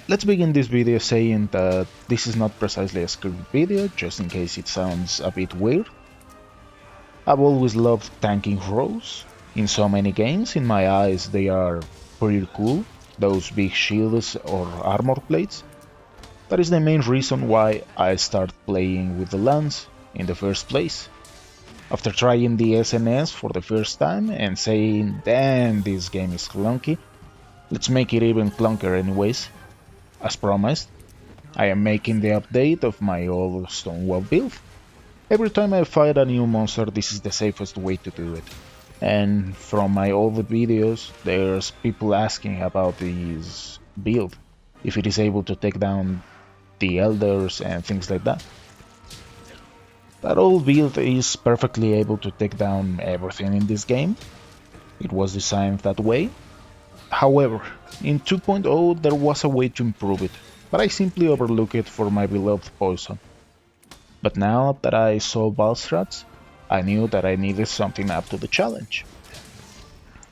Let's begin this video saying that this is not precisely a script video, just in case it sounds a bit weird. I've always loved tanking roles. In so many games, in my eyes they are pretty cool, those big shields or armor plates. That is the main reason why I started playing with the lance in the first place. After trying the SNS for the first time and saying, damn, this game is clunky, let's make it even clunkier anyways. As promised, I am making the update of my old Stonewall build. Every time I fight a new monster, this is the safest way to do it. And from my old videos, there's people asking about this build, if it is able to take down the elders and things like that. That old build is perfectly able to take down everything in this game. It was designed that way. However, in 2.0 there was a way to improve it, but I simply overlooked it for my beloved poison. But now that I saw Balstrats, I knew that I needed something up to the challenge.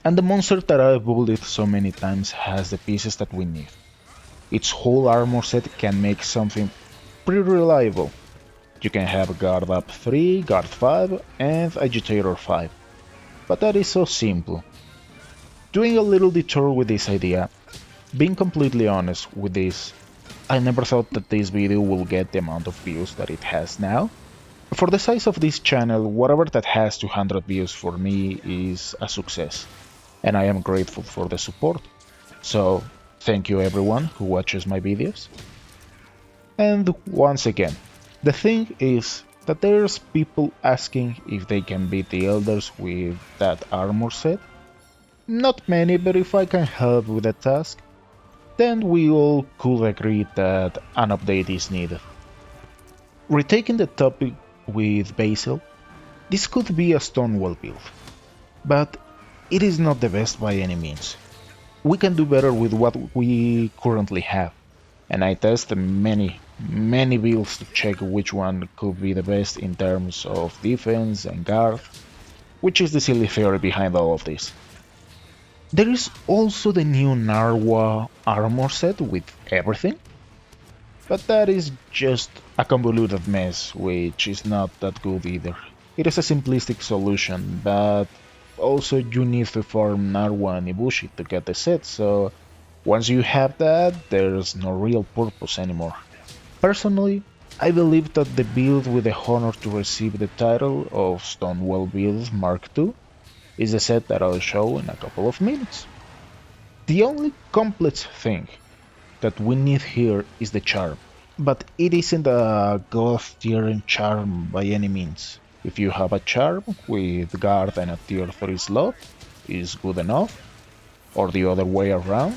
And the monster that I've bullied so many times has the pieces that we need. Its whole armor set can make something pretty reliable. You can have Guard Up 3, Guard 5 and Agitator 5. But that is so simple. Doing a little detour with this idea, being completely honest with this, I never thought that this video will get the amount of views that it has now. For the size of this channel, whatever that has 200 views for me is a success, and I am grateful for the support. So, thank you everyone who watches my videos. And once again, the thing is that there's people asking if they can beat the elders with that armor set. Not many, but if I can help with the task, then we all could agree that an update is needed. Retaking the topic with Basil, this could be a Stonewall build, but it is not the best by any means. We can do better with what we currently have, and I tested many builds to check which one could be the best in terms of defense and guard, which is the silly theory behind all of this. There is also the new Narwa armor set with everything, but that is just a convoluted mess, which is not that good either. It is a simplistic solution, but also you need to farm Narwa and Ibushi to get the set, so once you have that, there's no real purpose anymore. Personally, I believe that the build with the honor to receive the title of Stonewall Build Mark II is the set that I'll show in a couple of minutes. The only complex thing that we need here is the charm, but it isn't a god tier charm by any means. If you have a charm with guard and a tier 3 slot, is good enough, or the other way around,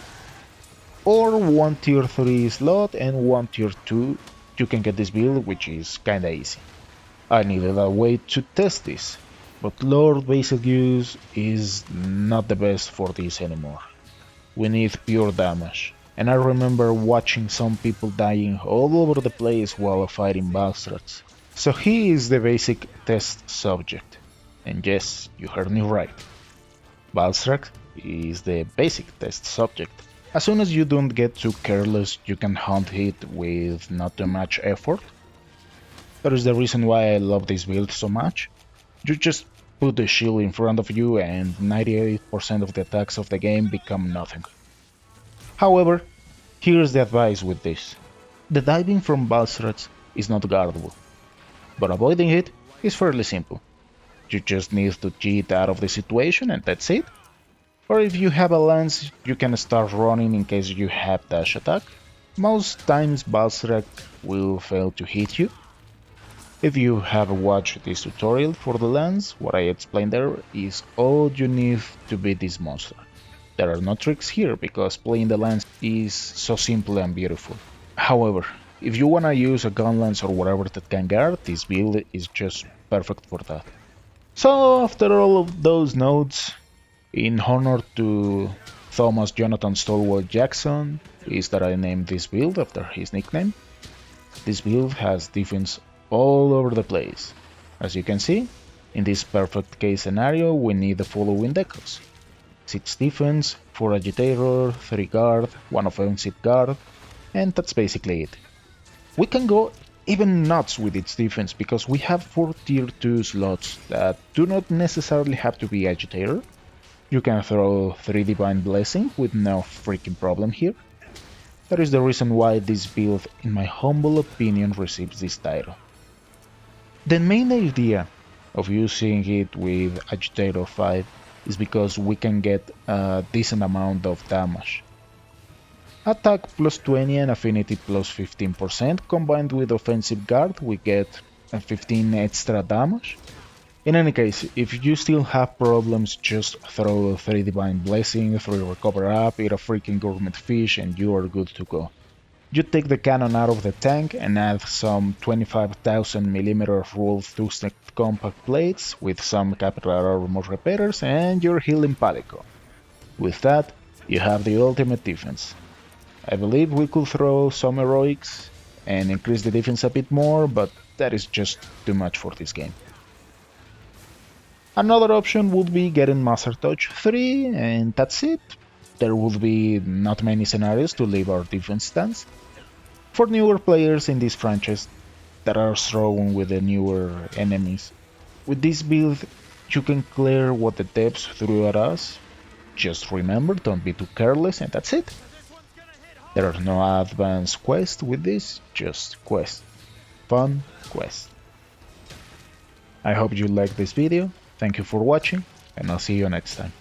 or one tier 3 slot and one tier 2, you can get this build, which is kinda easy. I needed a way to test this, but Lord Basic use is not the best for this anymore. We need pure damage, and I remember watching some people dying all over the place while fighting bastards. So he is the basic test subject. And yes, you heard me right. Balstrak is the basic test subject. As soon as you don't get too careless, you can hunt it with not too much effort. That is the reason why I love this build so much. You just put the shield in front of you and 98% of the attacks of the game become nothing. However, here's the advice with this. The diving from Balstrats is not guardable, but avoiding it is fairly simple. You just need to cheat out of the situation and that's it. Or if you have a lance, you can start running in case you have dash attack. Most times Balstrat will fail to hit you. If you have watched this tutorial for the lance, what I explained there is all you need to beat this monster. There are no tricks here because playing the lance is so simple and beautiful. However, if you wanna use a gun lance or whatever that can guard, this build is just perfect for that. So after all of those notes, in honor to Thomas Jonathan Stonewall Jackson, is that I named this build after his nickname. This build has defense all over the place. As you can see, in this perfect case scenario we need the following decals: 6 defense, 4 agitator, 3 guard, 1 offensive guard, and that's basically it. We can go even nuts with its defense because we have 4 tier 2 slots that do not necessarily have to be Agitator. You can throw 3 Divine Blessing with no freaking problem here. That is the reason why this build, in my humble opinion, receives this title. The main idea of using it with Agitator 5 is because we can get a decent amount of damage. Attack plus 20 and affinity plus 15% combined with offensive guard we get 15 extra damage. In any case, if you still have problems, just throw 3 Divine Blessing, 3 Recover Up, eat a freaking gourmet fish and you are good to go. You take the cannon out of the tank and add some 25,000mm Wolf 2-stacked compact plates with some capital armor repairers and you're healing Palico. With that, you have the ultimate defense. I believe we could throw some heroics and increase the defense a bit more, but that is just too much for this game. Another option would be getting Master Touch 3 and that's it. There would be not many scenarios to leave our defense stance. For newer players in this franchise that are struggling with the newer enemies, with this build you can clear what the devs threw at us. Just remember, don't be too careless and that's it. There are no advanced quests with this, just quests. Fun quests. I hope you liked this video, thank you for watching, and I'll see you next time.